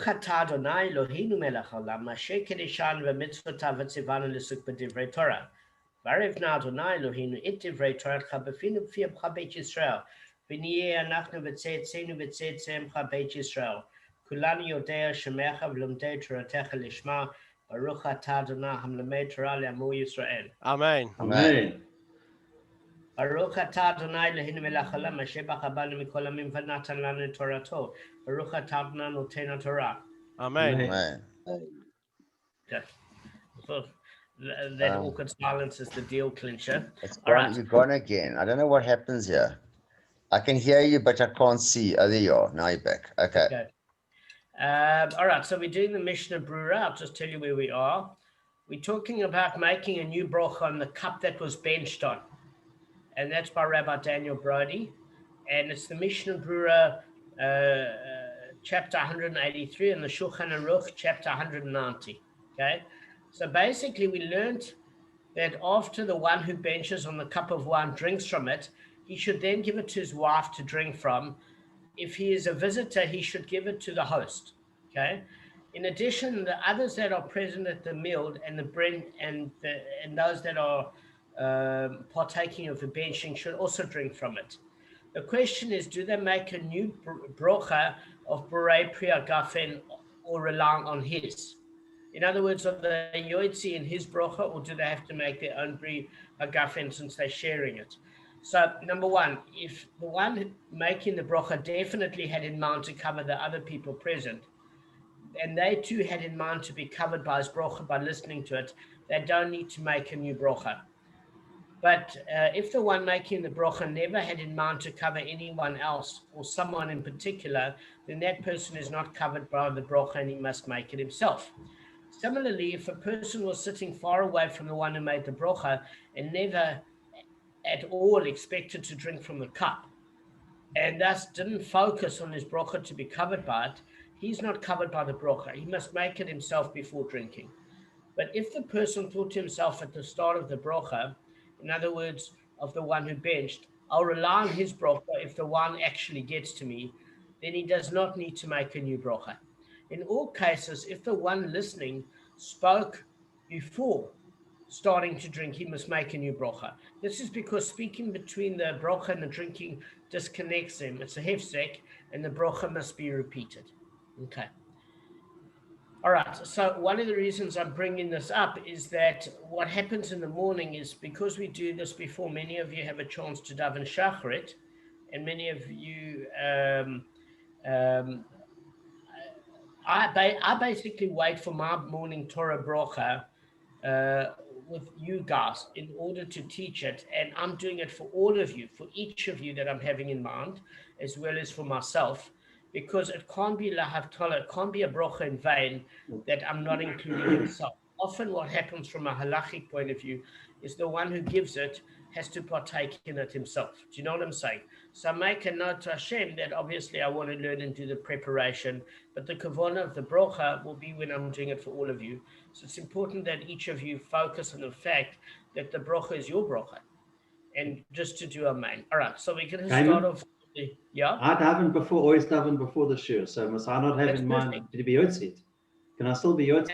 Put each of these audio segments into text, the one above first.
atah Adonai Eloheinu melech haolam, asher kedeshanu v'mitzvotav v'tzivanu l'suk b'divrei Torah. V'arevna Adonai Eloheinu et divrei Toratcha b'finu b'fi amcha beit Yisrael, v'niyeh anachnu v'tzeitzeinu v'tzeitzeimcha beit Yisrael. Kulanu yodea shemecha v'lomdei Toratecha lishma, Baruch atah Adonai hamlamed Torah le'amu Yisrael. Amen. Amen. Baruch atah Adonai Eloheinu melech haolam, asher bachar banu mikol hamim v'natan lanu Torato. Baruch atah Adonai noten Torah. Amen. Amen. Okay. So that awkward silence is the deal clincher. It's All gone. right. You're gone again. I don't know what happens here. I can hear you, but I can't see. Oh, there you are. Now you're back. Okay. All right. So we're doing the Mishnah Brura. I'll just tell you where we are. We're talking about making a new brocha on the cup that was benched on. And that's by Rabbi Daniel Brody. And it's the Mishnah Brura, chapter 183, and the Shulchan Aruch, chapter 190. Okay. So basically, we learned that after the one who benches on the cup of wine drinks from it, he should then give it to his wife to drink from. If he is a visitor, he should give it to the host. Okay. In addition, the others that are present at the meal and the bread and those that are partaking of the benching should also drink from it. The question is, do they make a new brocha of Borei Priya Gafen or relying on his? In other words, are the Yoitzi in his brocha, or do they have to make their own Bri Hagafen since they're sharing it? So, number one, if the one making the brocha definitely had in mind to cover the other people present, and they too had in mind to be covered by his brocha by listening to it, they don't need to make a new brocha. But if the one making the brocha never had in mind to cover anyone else or someone in particular, then that person is not covered by the brocha and he must make it himself. Similarly, if a person was sitting far away from the one who made the brocha and never at all expected to drink from the cup, and thus didn't focus on his brocha to be covered by it, he's not covered by the brocha. He must make it himself before drinking. But if the person thought to himself at the start of the brocha, in other words, of the one who benched, I'll rely on his brocha if the wine actually gets to me, then he does not need to make a new brocha. In all cases, if the one listening spoke before starting to drink, he must make a new brocha. This is because speaking between the brocha and the drinking disconnects them. It's a hefsek, and the brocha must be repeated. Okay. All right. So one of the reasons I'm bringing this up is that what happens in the morning is, because we do this before many of you have a chance to daven shacharit, and many of you I basically wait for my morning Torah brocha with you guys in order to teach it, and I'm doing it for all of you, for each of you that I'm having in mind, as well as for myself, because it can't be lahavtola, it can't be a brocha in vain that I'm not including myself. Often what happens from a halachic point of view is the one who gives it has to partake in it himself. Do you know what I'm saying? So make a note to Hashem that obviously I want to learn and do the preparation, but the kavanah of the brocha will be when I'm doing it for all of you. So it's important that each of you focus on the fact that the brocha is your brocha, and just to do a main. All right, so we're going to start off. Yeah? I daven before, always daven before the shir, so must I not have in mind to be yotzit? Can I still be yotzit?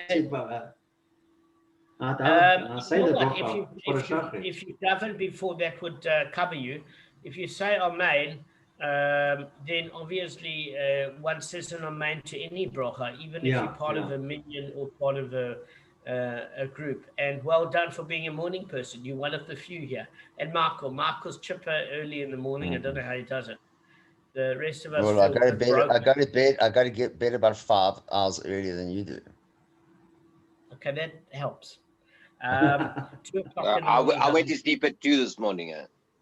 I say the brocha. If you daven before, that would cover you. If you say amen, then obviously one says an amen to any brocha, even if you're part of a minyan or part of a group. And well done for being a morning person. You're one of the few here. And Marco's chipper early in the morning. I don't know how he does it. The rest of us. Well, I go to get bed about 5 hours earlier than you do. Okay, that helps. 2 o'clock in the morning. I went to sleep at 2 this morning.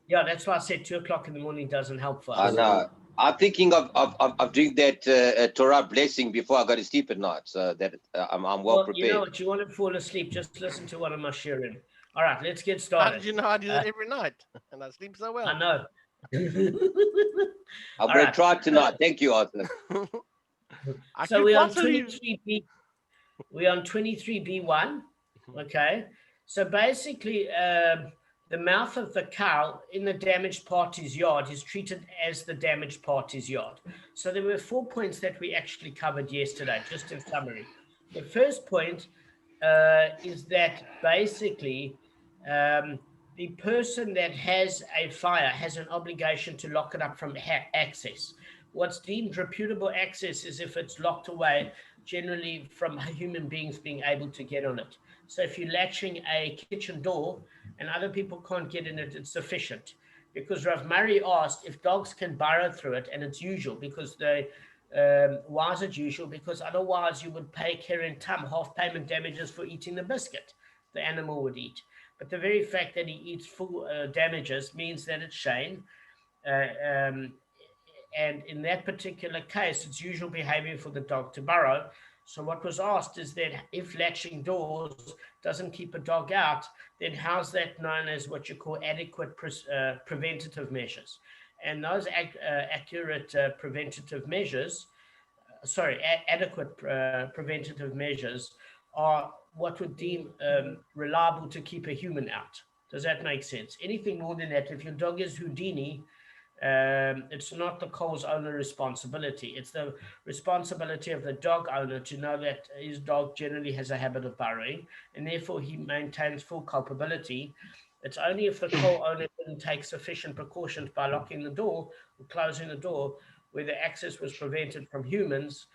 Yeah, that's why I said 2 o'clock in the morning doesn't help for us. I know. I'm thinking of doing that Torah blessing before I go to sleep at night, so that I'm well prepared. You know what? You want to fall asleep, just listen to one of my shirim. All right, let's get started. How did you know I do that every night? And I sleep so well. I know. I'm going to try tonight. Thank you, Arthur. So we're on 23B. We're on 23B1. Okay. So basically, the mouth of the cow in the damaged party's yard is treated as the damaged party's yard. So there were 4 points that we actually covered yesterday, just in summary. The first point is that basically the person that has a fire has an obligation to lock it up from access. What's deemed reputable access is if it's locked away, generally from human beings being able to get on it. So if you're latching a kitchen door and other people can't get in it, it's sufficient. Because Rav Murray asked if dogs can burrow through it, and it's usual because they, why is it usual? Because otherwise you would pay Keren Tam half payment damages for eating the biscuit the animal would eat. But the very fact that he eats full damages means that it's Shane. And in that particular case, it's usual behavior for the dog to burrow. So what was asked is that if latching doors doesn't keep a dog out, then how's that known as what you call adequate preventative measures? And those accurate preventative measures, adequate preventative measures are what would deem reliable to keep a human out. Does that make sense? Anything more than that, if your dog is Houdini, it's not the coal's owner responsibility. It's the responsibility of the dog owner to know that his dog generally has a habit of burrowing, and therefore he maintains full culpability. It's only if the coal owner didn't take sufficient precautions by locking the door or closing the door where the access was prevented from humans,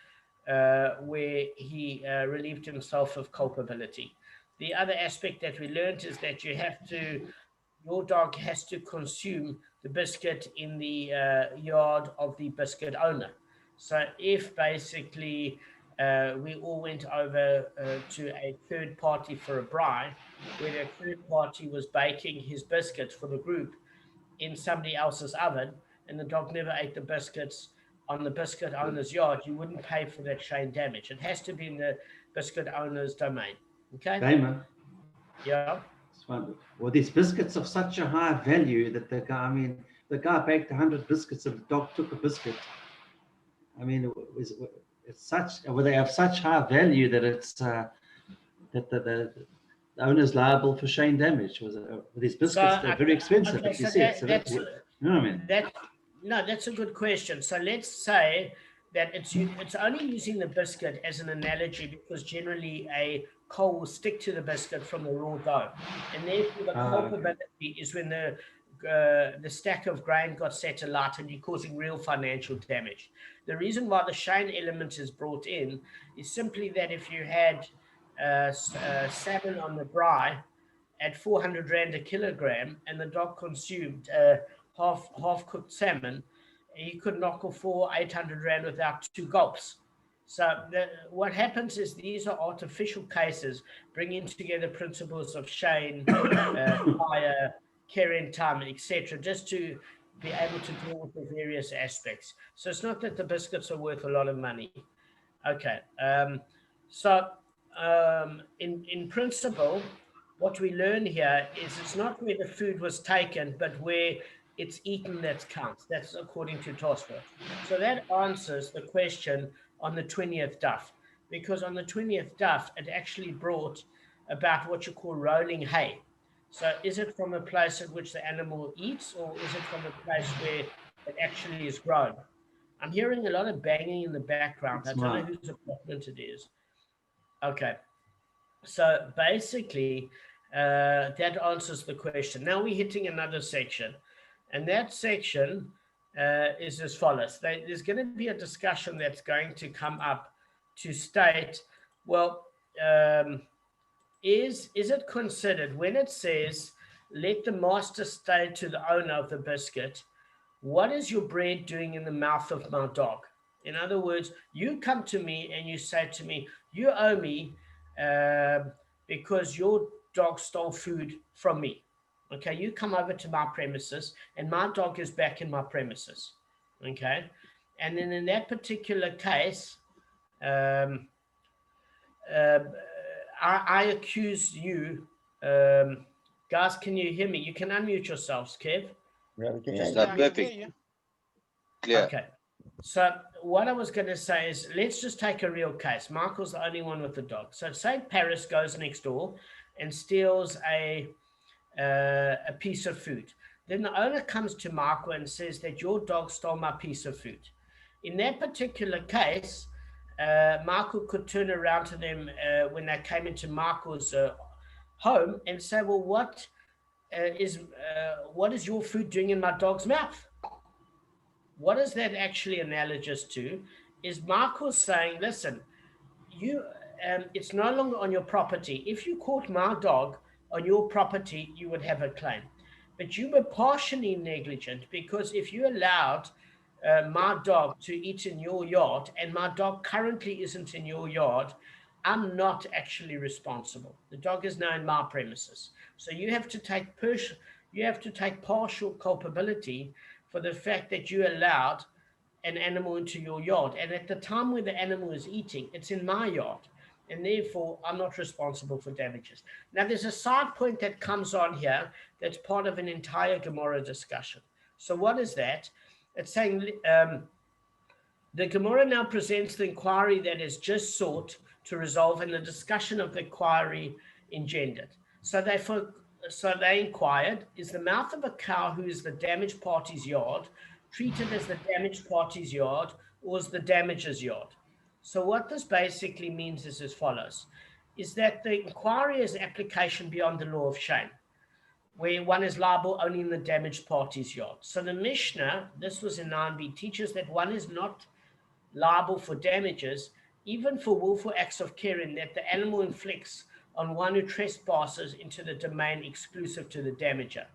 where he relieved himself of culpability. The other aspect that we learned is that your dog has to consume the biscuit in the yard of the biscuit owner. So if basically we all went over to a third party for a braai, where the third party was baking his biscuits for the group in somebody else's oven, and the dog never ate the biscuits on the biscuit owner's yard, you wouldn't pay for that chain damage. It has to be in the biscuit owner's domain. Okay? Damon, Yeah. well, these biscuits of such a high value that the guy baked 100 biscuits and the dog took a biscuit. I mean, they have such high value that it's that the owner's liable for chain damage. These biscuits, they're very expensive, okay, as you so said. that's you know what I mean? That's a good question. So let's say that it's only using the biscuit as an analogy because generally a coal will stick to the biscuit from the raw dough, and therefore the culpability is when the stack of grain got set alight and you're causing real financial damage. The reason why the chain element is brought in is simply that if you had salmon on the braai at 400 Rand a kilogram and the dog consumed half cooked salmon, you could knock off 800 Rand without 2 gulps. So what happens is these are artificial cases bringing together principles of Shane, fire, Keren time, etc., just to be able to deal with the various aspects. So it's not that the biscuits are worth a lot of money. Okay. In principle, what we learn here is it's not where the food was taken, but where it's eaten that counts. That's according to Tosfot. So that answers the question on the 20th daf, because on the 20th daf, it actually brought about what you call rolling hay. So is it from a place at which the animal eats, or is it from a place where it actually is grown? I'm hearing a lot of banging in the background. I don't know whose apartment it is. Okay. So basically, that answers the question. Now we're hitting another section. And that section is as follows. There's going to be a discussion that's going to come up to state, well, is it considered when it says, let the master stay to the owner of the biscuit, what is your bread doing in the mouth of my dog? In other words, you come to me and you say to me, you owe me because your dog stole food from me. Okay, you come over to my premises and my dog is back in my premises. Okay, and then in that particular case, I accuse you. Guys, can you hear me? You can unmute yourselves, Kev. Yeah, we can It's hear not you. perfect. Clear. Okay. So what I was going to say is, let's just take a real case. Michael's the only one with the dog. So say Paris goes next door and steals a a piece of food. Then the owner comes to Marco and says that your dog stole my piece of food. In that particular case, Marco could turn around to them when they came into Marco's home and say, well, what is your food doing in my dog's mouth? What is that actually analogous to? Is Marco saying, listen, you it's no longer on your property. If you caught my dog on your property, you would have a claim. But you were partially negligent, because if you allowed my dog to eat in your yard and my dog currently isn't in your yard, I'm not actually responsible. The dog is now in my premises. So you have to take partial culpability for the fact that you allowed an animal into your yard. And at the time when the animal is eating, it's in my yard. And therefore, I'm not responsible for damages. Now, there's a side point that comes on here that's part of an entire Gemara discussion. So what is that? It's saying the Gemara now presents the inquiry that is just sought to resolve, and the discussion of the inquiry engendered. So they inquired, is the mouth of a cow who is the damaged party's yard treated as the damaged party's yard, or is the damager's yard? So what this basically means is as follows, is that the inquiry is application beyond the law of shame, where one is liable only in the damaged party's yard. So the Mishnah, this was in 9b, teaches that one is not liable for damages, even for willful acts of caring that the animal inflicts on one who trespasses into the domain exclusive to the damager.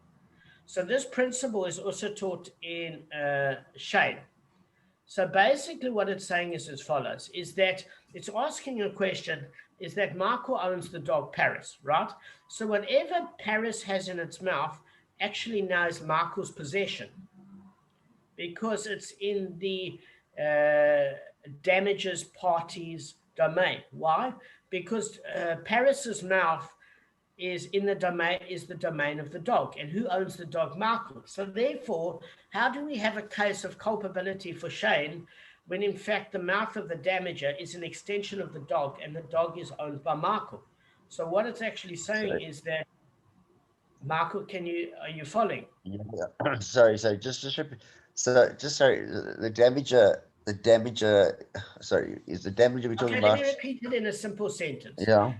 So this principle is also taught in shame. So basically what it's saying is as follows, is that it's asking a question, is that Marco owns the dog Paris, right? So whatever Paris has in its mouth actually now is Marco's possession, because it's in the damages party's domain. Why? Because Paris's mouth is the domain of the dog. And who owns the dog? Marco. So therefore, how do we have a case of culpability for Shane when in fact the mouth of the damager is an extension of the dog and the dog is owned by Marco? So what it's actually saying is that Marco, are you following? Yeah. Sorry, just repeat. Sorry, the damager, sorry, is the damager we're talking about? Let me repeat it in a simple sentence. Yeah.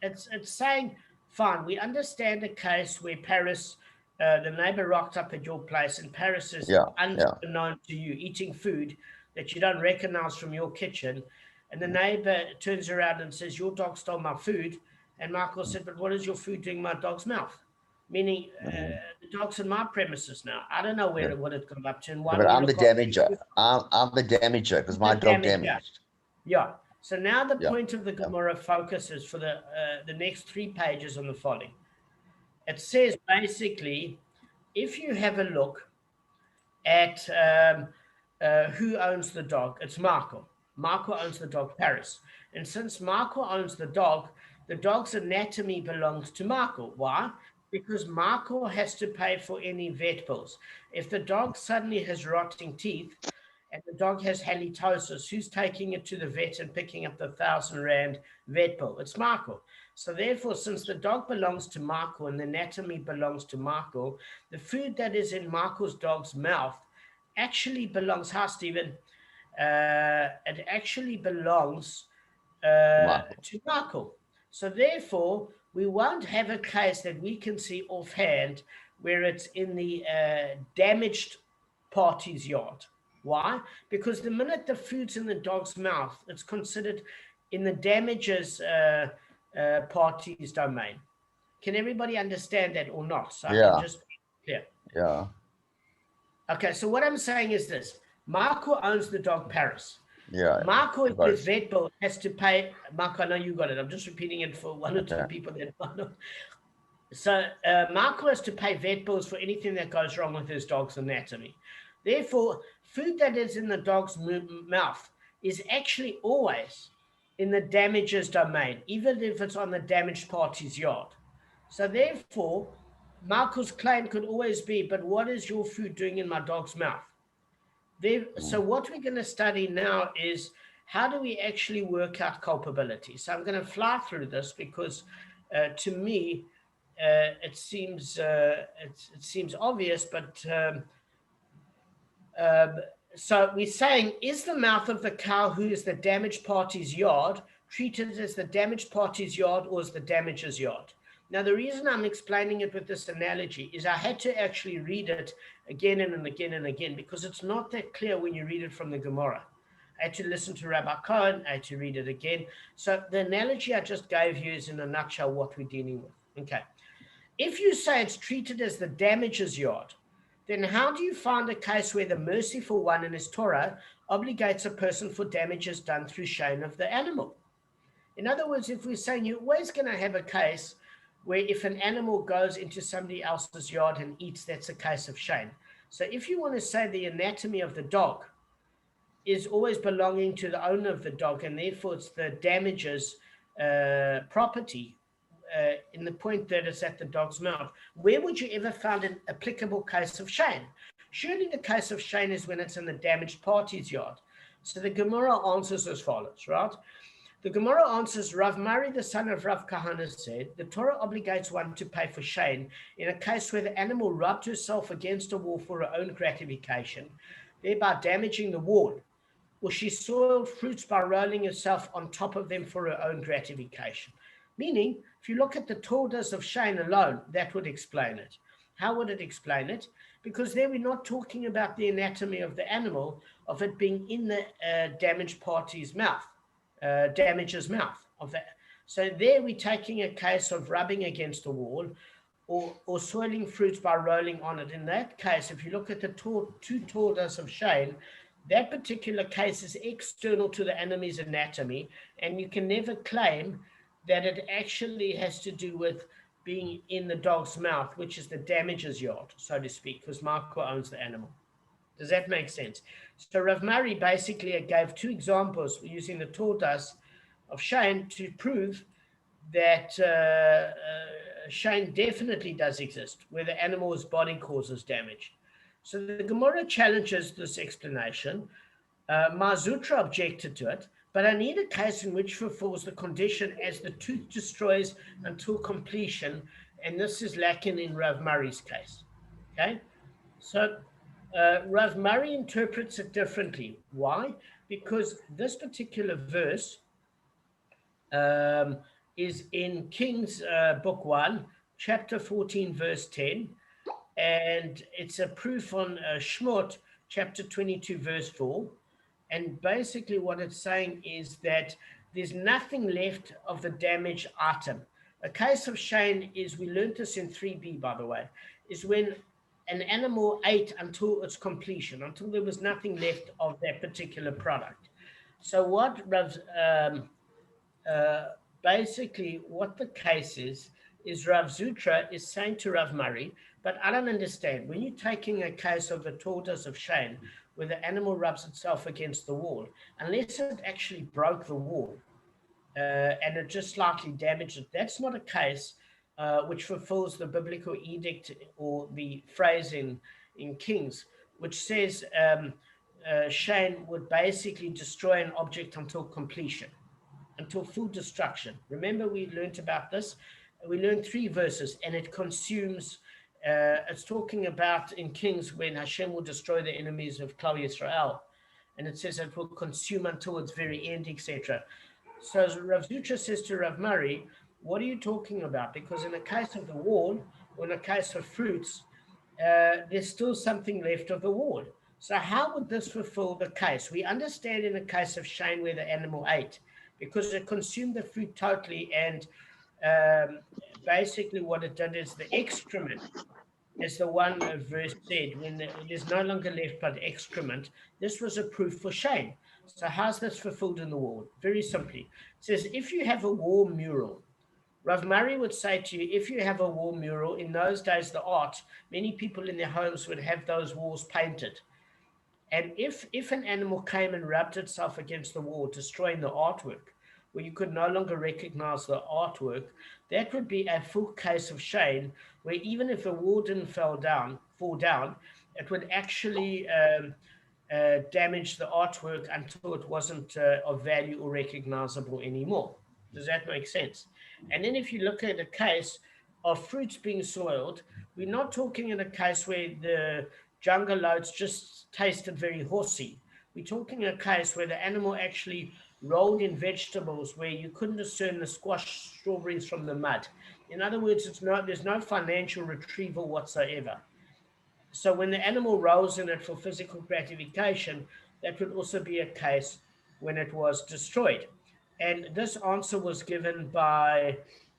It's saying, fine, we understand a case where Paris, the neighbor rocked up at your place and Paris is unknown to you, eating food that you don't recognize from your kitchen. And the neighbor turns around and says, your dog stole my food. And Michael said, but what is your food doing in my dog's mouth? Meaning the dog's in my premises now. I don't know what it got up to. And why. But I'm the damager. I'm the damager because my dog damaged. Yeah. So now the point of the Gemara focuses for the next 3 pages on the following. It says basically, if you have a look at who owns the dog, it's Marco. Marco owns the dog Paris. And since Marco owns the dog's anatomy belongs to Marco. Why? Because Marco has to pay for any vet bills. If the dog suddenly has rotting teeth and the dog has halitosis, who's taking it to the vet and picking up the 1,000 Rand vet bill? It's Marco. So therefore, since the dog belongs to Marco and the anatomy belongs to Marco, the food that is in Marco's dog's mouth actually belongs, Stephen? It actually belongs to Marco. So therefore, we won't have a case that we can see offhand where it's in the damaged party's yard. Why? Because the minute the food's in the dog's mouth, it's considered in the damages party's domain. Can everybody understand that or not? So I can just be clear. Yeah. Okay, so what I'm saying is this. Marco owns the dog Paris. Yeah. Marco, if his vet bill has to pay, Marco, I know you got it. I'm just repeating it for 1 or 2 people that don't know. So Marco has to pay vet bills for anything that goes wrong with his dog's anatomy. Therefore, food that is in the dog's mouth is actually always in the damager's domain, even if it's on the damaged party's yard. So therefore, Marco's claim could always be, but what is your food doing in my dog's mouth? So what we're going to study now is how do we actually work out culpability? So I'm going to fly through this because to me, it seems it seems obvious, but so we're saying, is the mouth of the cow who is the damaged party's yard treated as the damaged party's yard or as the damager's yard? Now, the reason I'm explaining it with this analogy is I had to actually read it again and again and again, because it's not that clear when you read it from the Gemara. I had to listen to Rabbi Cohen, I had to read it again. So the analogy I just gave you is in a nutshell what we're dealing with. Okay. If you say it's treated as the damager's yard, then how do you find a case where the merciful one in his Torah obligates a person for damages done through shame of the animal? In other words, if we're saying you're always going to have a case where if an animal goes into somebody else's yard and eats, that's a case of shame. So if you want to say the anatomy of the dog is always belonging to the owner of the dog, and therefore it's the damager's property, in the point that it's at the dog's mouth, where would you ever find an applicable case of shame? Surely the case of shame is when it's in the damaged party's yard. So the Gemara answers as follows, right? The Gemara answers, Rav Mari, the son of Rav Kahana, said, the Torah obligates one to pay for shame in a case where the animal rubbed herself against a wall for her own gratification, thereby damaging the wall, or she soiled fruits by rolling herself on top of them for her own gratification. Meaning, if you look at the Torahs of shame alone, that would explain it. How would it explain it? Because there we're not talking about the anatomy of the animal, of it being in the damaged party's mouth, damager's mouth. Of that. So there we're taking a case of rubbing against a wall or soiling fruits by rolling on it. In that case, if you look at the two Torahs of shame, that particular case is external to the animal's anatomy, and you can never claim that it actually has to do with being in the dog's mouth, which is the damager's yard, so to speak, because Marco owns the animal. Does that make sense? So Rav Mari basically gave two examples using the Torahs of shame to prove that shame definitely does exist, where the animal's body causes damage. So the Gemara challenges this explanation. Mazutra objected to it, but I need a case in which fulfills the condition as the tooth destroys until completion, and this is lacking in Rav Mari's case. Okay, so Rav Mari interprets it differently. Why? Because this particular verse is in Kings book 1, chapter 14, verse 10, and it's a proof on Shmot, chapter 22, verse 4. And basically what it's saying is that there's nothing left of the damaged item. A case of shame is, we learned this in 3b, by the way, is when an animal ate until its completion, until there was nothing left of that particular product. So what basically what the case is Rav Zutra is saying to Rav Mari, but I don't understand. When you're taking a case of the Torahs of shame, where the animal rubs itself against the wall, unless it actually broke the wall and it just slightly damaged it, that's not a case which fulfills the biblical edict or the phrase in Kings, which says shame would basically destroy an object until completion, until full destruction. Remember, we learned about this. We learned 3 verses, and it consumes. It's talking about in Kings when Hashem will destroy the enemies of Klal Yisrael, and it says it will consume until its very end, etc. So Rav Zutra says to Rav Mari, what are you talking about? Because in the case of the wall, or in the case of fruits, there's still something left of the wall. So how would this fulfill the case? We understand in the case of shame where the animal ate, because it consumed the fruit totally, and basically what it did is the excrement, as the one verse said, when there's no longer left but excrement, this was a proof for shame. So how's this fulfilled in the wall? Very simply, it says, if you have a wall mural, Rav Mari would say to you, if you have a wall mural, in those days, the art, many people in their homes would have those walls painted. And if an animal came and rubbed itself against the wall, destroying the artwork, where you could no longer recognize the artwork, that would be a full case of shame, where even if the wall didn't fall down, it would actually damage the artwork until it wasn't of value or recognizable anymore. Does that make sense? And then if you look at a case of fruits being soiled, we're not talking in a case where the jungle oats just tasted very horsey. We're talking a case where the animal actually rolled in vegetables where you couldn't discern the squash strawberries from the mud. In other words, there's no financial retrieval whatsoever. So when the animal rolls in it for physical gratification, that would also be a case when it was destroyed. And this answer was given by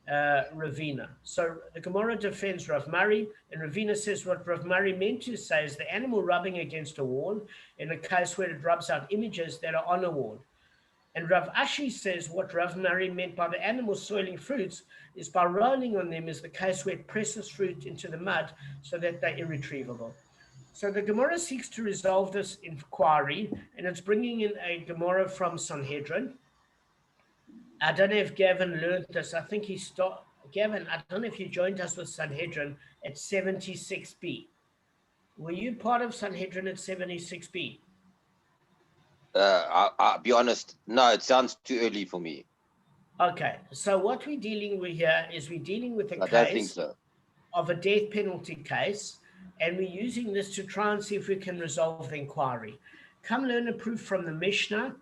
Ravina. So the Gemara defends Rav Murray, and Ravina says what Rav Murray meant to say is the animal rubbing against a wall in a case where it rubs out images that are on a wall. And Rav Ashi says what Rav Murray meant by the animal soiling fruits is by rolling on them is the case where it presses fruit into the mud so that they're irretrievable. So the Gemara seeks to resolve this inquiry, and it's bringing in a Gemara from Sanhedrin. I don't know if Gavin learned this. I think Gavin, I don't know if you joined us with Sanhedrin at 76b. Were you part of Sanhedrin at 76b? I'll be honest. No, it sounds too early for me. Okay, so what we're dealing with here is we're dealing with a I don't think case so. of a death penalty case, and we're using this to try and see if we can resolve the inquiry. Come learn a proof from the Mishnah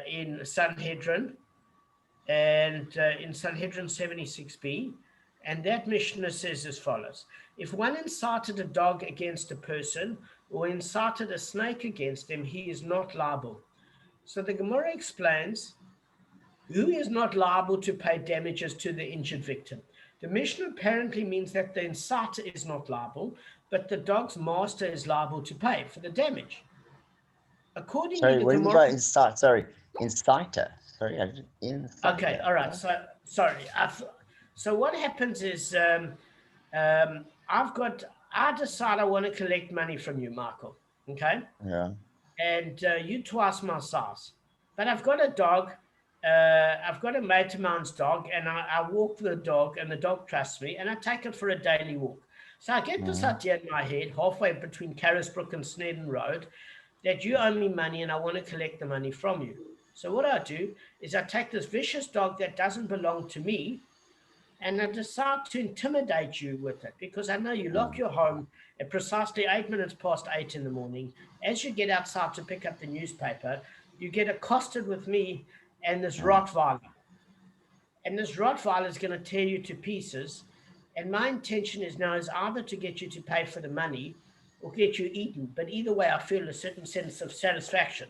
in Sanhedrin, and in Sanhedrin 76b, and that Mishnah says as follows: if one incited a dog against a person or incited a snake against him, he is not liable. So the Gemara explains who is not liable to pay damages to the injured victim. The Mishnah apparently means that the inciter is not liable, but the dog's master is liable to pay for the damage. Accordingly, Sorry, the what do you mean Gemara... by inciter? Sorry, inciter. Sorry, inciter. Okay, all right. So, sorry. So what happens is I decide I want to collect money from you, Michael, okay? Yeah. And you twice my size. But I've got a dog, I've got a mate of mine's dog, and I walk the dog, and the dog trusts me, and I take it for a daily walk. So I get this idea in my head, halfway between Carisbrook and Snedden Road, that you owe me money and I want to collect the money from you. So what I do is I take this vicious dog that doesn't belong to me, and I decide to intimidate you with it, because I know you lock your home at precisely 8 minutes past 8 in the morning. As you get outside to pick up the newspaper, you get accosted with me and this Rottweiler. And this Rottweiler is going to tear you to pieces. And my intention is now is either to get you to pay for the money or get you eaten. But either way, I feel a certain sense of satisfaction.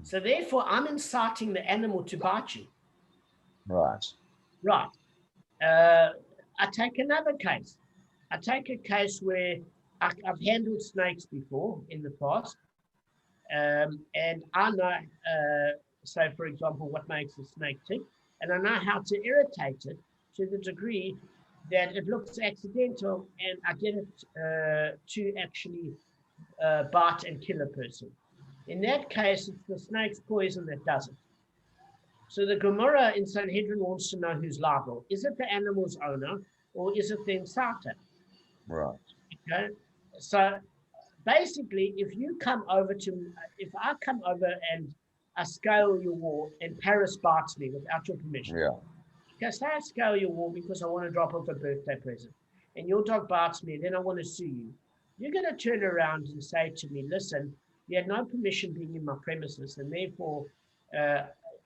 So therefore, I'm inciting the animal to bite you. Right. Right. I take another case. I take a case where I've handled snakes before in the past. And I know, say, for example, what makes a snake tick. And I know how to irritate it to the degree that it looks accidental and I get it to actually bite and kill a person. In that case, it's the snake's poison that does it. So the Gemara in Sanhedrin wants to know who's liable. Is it the animal's owner or is it the inciter? Right. Okay. So basically, if I come over and I scale your wall and Paris bites me without your permission. Yeah. Okay, say I scale your wall because I want to drop off a birthday present, and your dog bites me, and then I want to sue you. You're going to turn around and say to me, listen, you had no permission being in my premises, and therefore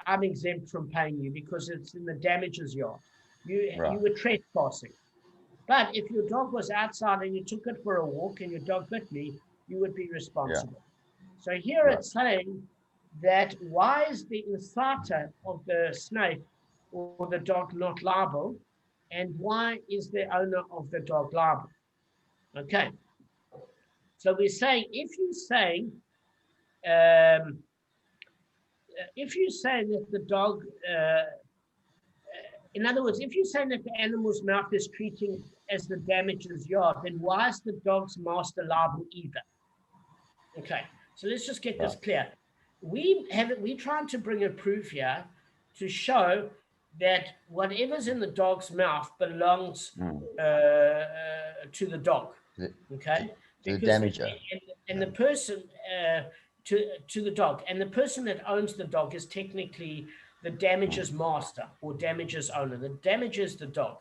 I'm exempt from paying you because it's in the damages yard. You were trespassing. But if your dog was outside and you took it for a walk and your dog bit me, you would be responsible. So here it's saying that why is the inciter of the snake or the dog not liable, and why is the owner of the dog liable? Okay. So we're saying if you say that the dog, in other words, if you're saying that the animal's mouth is treating as the damages yard, then why is the dog's master liable either? Okay, so let's just get this clear. We're trying to bring a proof here to show that whatever's in the dog's mouth belongs to the dog. Okay, the damager. And the person to the dog, and the person that owns the dog is technically the damages master or damages owner. The damage is the dog.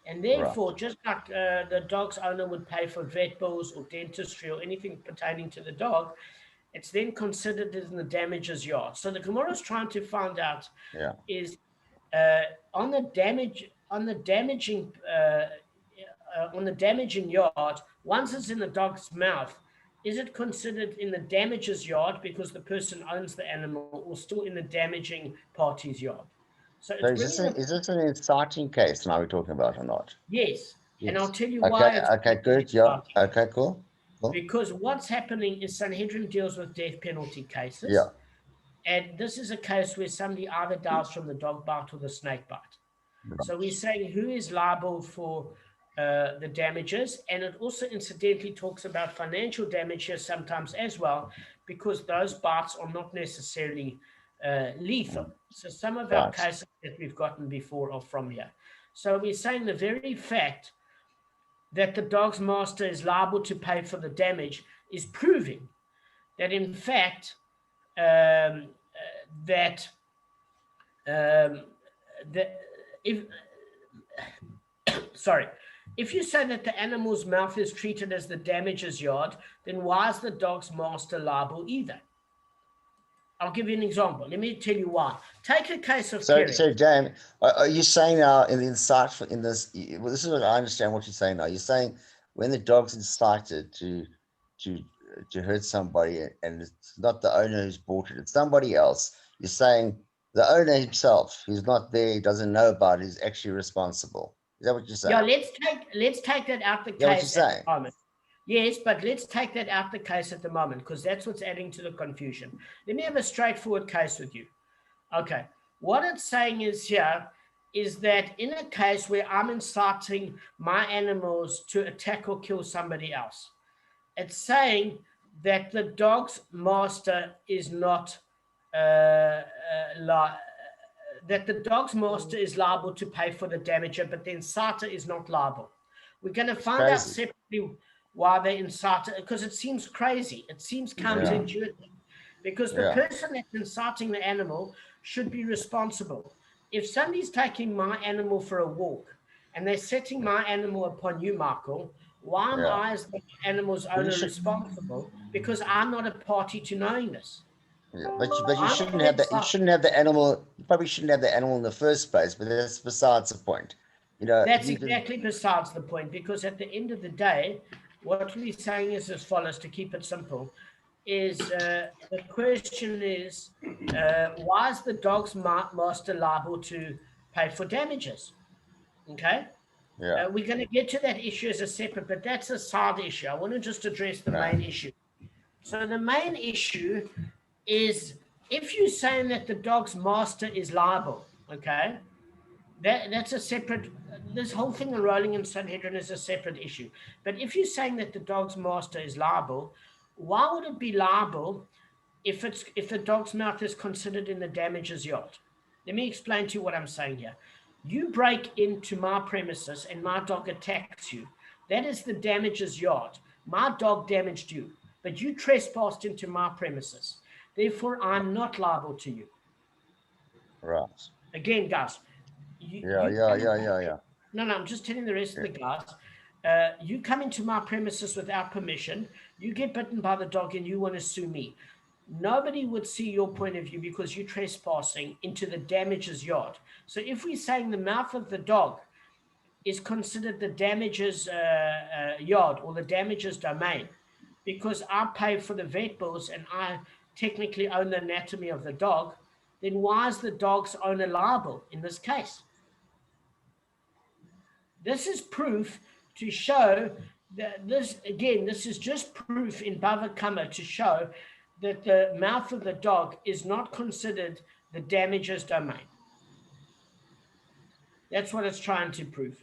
And therefore, just like the dog's owner would pay for vet bills or dentistry or anything pertaining to the dog, it's then considered in the damages yard. So the Gemara is trying to find out is on the damaging yard, once it's in the dog's mouth, is it considered in the damages yard because the person owns the animal, or still in the damaging party's yard? So it's is this an inciting case now we're talking about or not? Yes. Yes. And I'll tell you why. Okay, good. Yeah. Okay, cool. Because what's happening is Sanhedrin deals with death penalty cases. Yeah. And this is a case where somebody either dies from the dog bite or the snake bite. Right. So we're saying who is liable for the damages. And it also incidentally talks about financial damage here sometimes as well, because those bites are not necessarily lethal. So some of our cases that we've gotten before are from here. So we're saying the very fact that the dog's master is liable to pay for the damage is proving that in fact that if you say that the animal's mouth is treated as the damages yard, then why is the dog's master liable either? I'll give you an example. Let me tell you why. Take a case of So Dan, are you saying now in the insightful in this? Well, this is what I understand. What you're saying now. You're saying when the dog's incited to hurt somebody, and it's not the owner who's bought it, it's somebody else. You're saying the owner himself, who's not there, doesn't know about it, is actually responsible. Is that what you're saying? Yeah. Let's take that out the case at the moment. Yes, but let's take that out the case at the moment, because that's what's adding to the confusion. Let me have a straightforward case with you. Okay. What it's saying is here is that in a case where I'm inciting my animals to attack or kill somebody else, it's saying that the dog's master is not that the dog's master is liable to pay for the damager, but the inciter is not liable. We're going to find out separately why they incite, because it seems crazy. It seems counterintuitive, because the person that's inciting the animal should be responsible. If somebody's taking my animal for a walk and they're setting my animal upon you, Michael, why am I as the animal's owner responsible? Because I'm not a party to knowing this. Yeah, but you shouldn't have that. You shouldn't have the animal. You probably shouldn't have the animal in the first place. But that's besides the point. You know, that's exactly besides the point, because at the end of the day, what we're saying is as follows, to keep it simple, is the question is, why is the dog's master liable to pay for damages? Okay? We're going to get to that issue as a separate, but that's a side issue. I want to just address the main issue. So the main issue is, if you're saying that the dog's master is liable, okay, that's a separate, this whole thing of rolling in Sanhedrin is a separate issue. But if you're saying that the dog's master is liable, why would it be liable if the dog's mouth is considered in the damages yard? Let me explain to you what I'm saying here. You break into my premises and my dog attacks you. That is the damages yard. My dog damaged you, but you trespassed into my premises. Therefore, I'm not liable to you. Right. Again, guys. Yeah. No, I'm just telling the rest of the guys. You come into my premises without permission. You get bitten by the dog and you want to sue me. Nobody would see your point of view because you're trespassing into the damages yard. So if we're saying the mouth of the dog is considered the damages yard or the damages domain, because I pay for the vet bills and I technically own the anatomy of the dog, then why is the dog's owner liable in this case? This is proof to show that this is just proof in Bava Kamma to show that the mouth of the dog is not considered the damages domain. That's what it's trying to prove.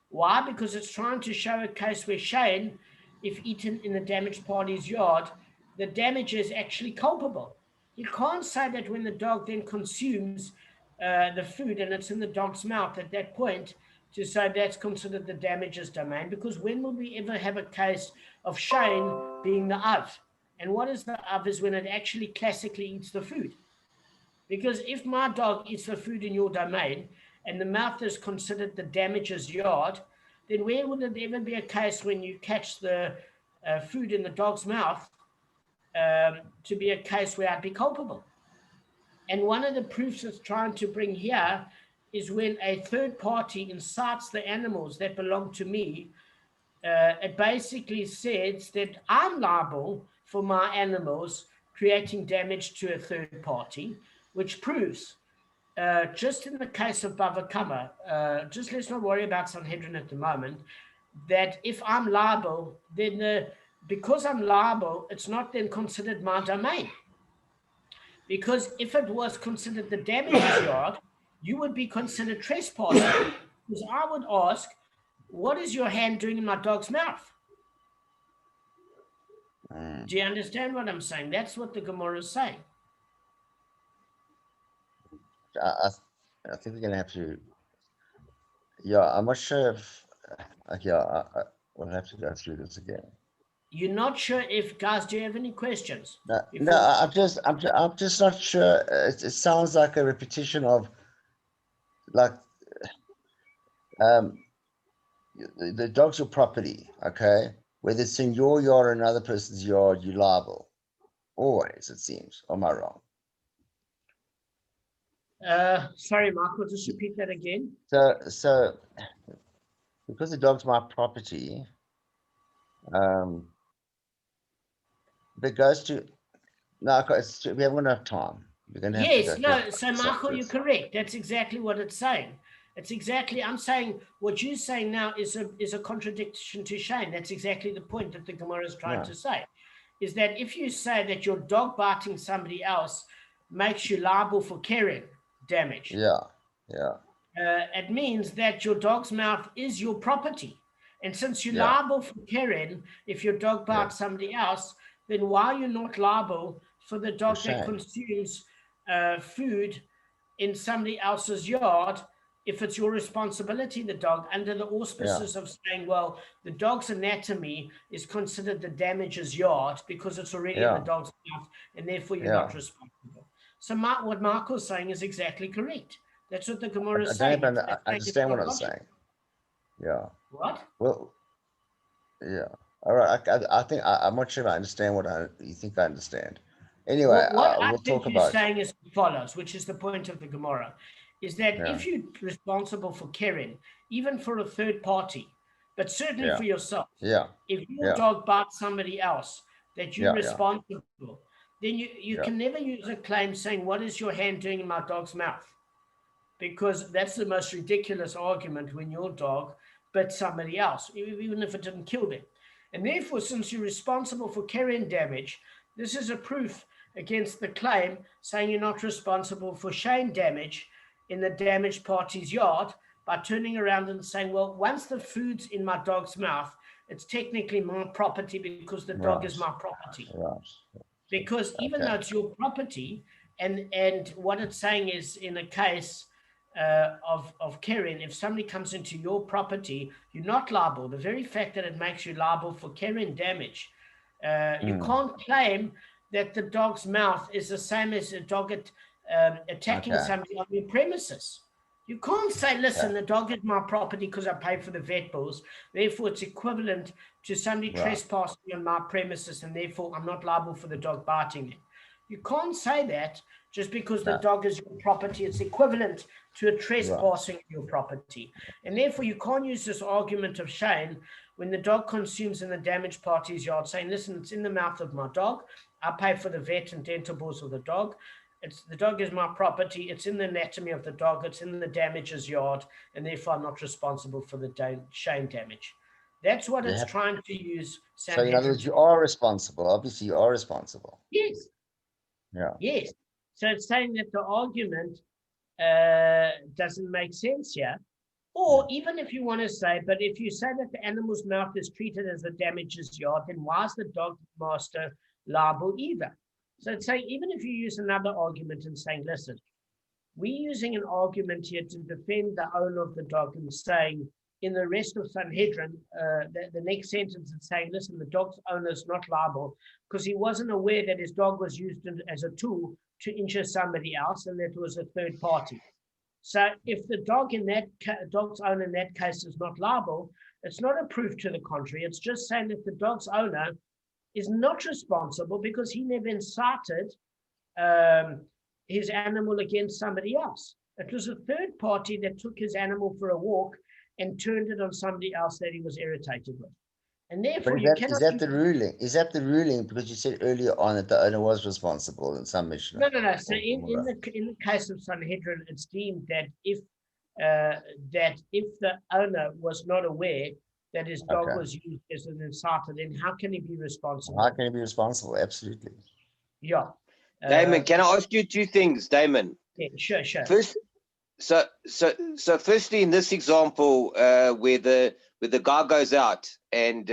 Why? Because it's trying to show a case where Shane, if eaten in the damaged party's yard, the damage is actually culpable. You can't say that when the dog then consumes the food and it's in the dog's mouth at that point, to say that's considered the damages domain, because when will we ever have a case of Shane being the of? And what is the of is when it actually classically eats the food. Because if my dog eats the food in your domain and the mouth is considered the damager's yard, then where would it ever be a case when you catch the food in the dog's mouth to be a case where I'd be culpable? And one of the proofs it's trying to bring here is when a third party incites the animals that belong to me. It basically says that I'm liable for my animals creating damage to a third party, which proves, just in the case of Bava Kamma, just let's not worry about Sanhedrin at the moment, that if I'm liable, then because I'm liable, it's not then considered my domain. Because if it was considered the damages yard, you would be considered trespassing. Because I would ask, what is your hand doing in my dog's mouth? Do you understand what I'm saying? That's what the Gemara is saying. I think we're gonna have to. Yeah, I'm not sure if. We'll have to go through this again. You're not sure if, guys, do you have any questions? No, I'm just not sure. It sounds like a repetition of, like, the dog's your property, okay? Whether it's in your yard or another person's yard, you're liable. Always, it seems. Or am I wrong? Sorry, Michael, just repeat that again. So because the dog's my property, if it goes to, no, we haven't enough time. We're gonna have Yes, to go no, so Michael, you're correct. That's exactly what it's saying. It's exactly, I'm saying what you're saying now is a contradiction to Shane. That's exactly the point that the Gemara is trying to say. Is that if you say that your dog biting somebody else makes you liable for carrying damage. It means that your dog's mouth is your property. And since you're liable for carrying, if your dog bites somebody else, then why are you not liable for the dog that consumes food in somebody else's yard, if it's your responsibility, the dog, under the auspices of saying, well, the dog's anatomy is considered the damager's yard because it's already in the dog's mouth, and therefore you're not responsible. So what Michael's saying is exactly correct. That's what the Gemara is saying. I understand what I'm saying. Yeah. What? Well, yeah. All right. I think I'm not sure if I understand what you think I understand. Anyway, what I we'll think talk you're about. saying is follows, which is the point of the Gemara, is that if you're responsible for caring, even for a third party, but certainly for yourself, if your dog bites somebody else that you're responsible for, then you can never use a claim saying, what is your hand doing in my dog's mouth? Because that's the most ridiculous argument when your dog bit somebody else, even if it didn't kill them. And therefore, since you're responsible for carrying damage, this is a proof against the claim saying you're not responsible for shame damage in the damaged party's yard by turning around and saying, well, once the food's in my dog's mouth, it's technically my property because the dog is my property. Because even though it's your property, and what it's saying is in a case of caring, if somebody comes into your property, you're not liable. The very fact that it makes you liable for caring damage, you can't claim that the dog's mouth is the same as a dog attacking somebody on your premises. You can't say, listen, the dog is my property because I pay for the vet bills. Therefore, it's equivalent to somebody trespassing on my premises, and therefore I'm not liable for the dog biting them. You can't say that just because the dog is your property. It's equivalent to a trespassing your property. And therefore, you can't use this argument of shame when the dog consumes in the damaged party's yard, saying, listen, it's in the mouth of my dog. I pay for the vet and dental bills of the dog. The dog is my property. It's in the anatomy of the dog. It's in the damager's yard. And therefore, I'm not responsible for the shame damage. That's what it's trying to use. So in other words, you are responsible. Obviously, you are responsible. Yes. Yeah. Yes. So it's saying that the argument doesn't make sense here. Or even if you want to say, but if you say that the animal's mouth is treated as the damager's yard, then why is the dog master liable either? So it's saying, even if you use another argument and saying, listen, we're using an argument here to defend the owner of the dog and saying, in the rest of Sanhedrin, the next sentence is saying, listen, the dog's owner is not liable because he wasn't aware that his dog was used as a tool to injure somebody else, and it was a third party. So if the dog in that dog's owner in that case is not liable, it's not a proof to the contrary. It's just saying that the dog's owner is not responsible because he never incited his animal against somebody else. It was a third party that took his animal for a walk and turned it on somebody else that he was irritated with. And therefore, But is that the ruling? Is that the ruling? Because you said earlier on that the owner was responsible in some mission. No. So in the case of Sanhedrin, it's deemed that if the owner was not aware that his dog was used as an inciter, then how can he be responsible? How can he be responsible? Absolutely. Yeah. Damon, can I ask you two things, Damon? Yeah, sure. First, so firstly, in this example, where the guy goes out and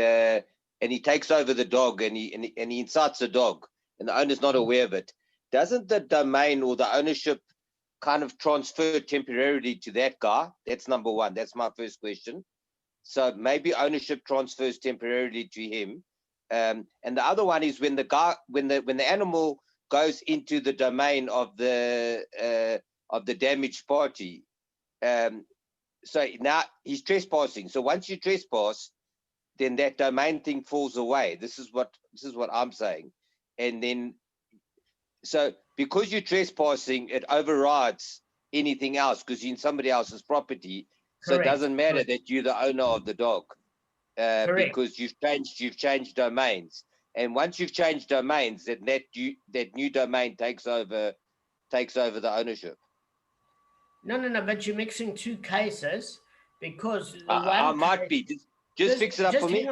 he takes over the dog and he incites the dog, and the owner's not aware of it, doesn't the domain or the ownership kind of transfer temporarily to that guy? That's number one. That's my first question. So maybe ownership transfers temporarily to him. And the other one is when the animal goes into the domain of the damaged party. So now he's trespassing. So once you trespass, then that domain thing falls away. This is what I'm saying. And then, so because you're trespassing, it overrides anything else because you're in somebody else's property. So Correct. it doesn't matter that you're the owner of the dog, because you've changed domains. And once you've changed domains, that new domain takes over the ownership. No. But you're mixing two cases because I might be. Just fix it up for me.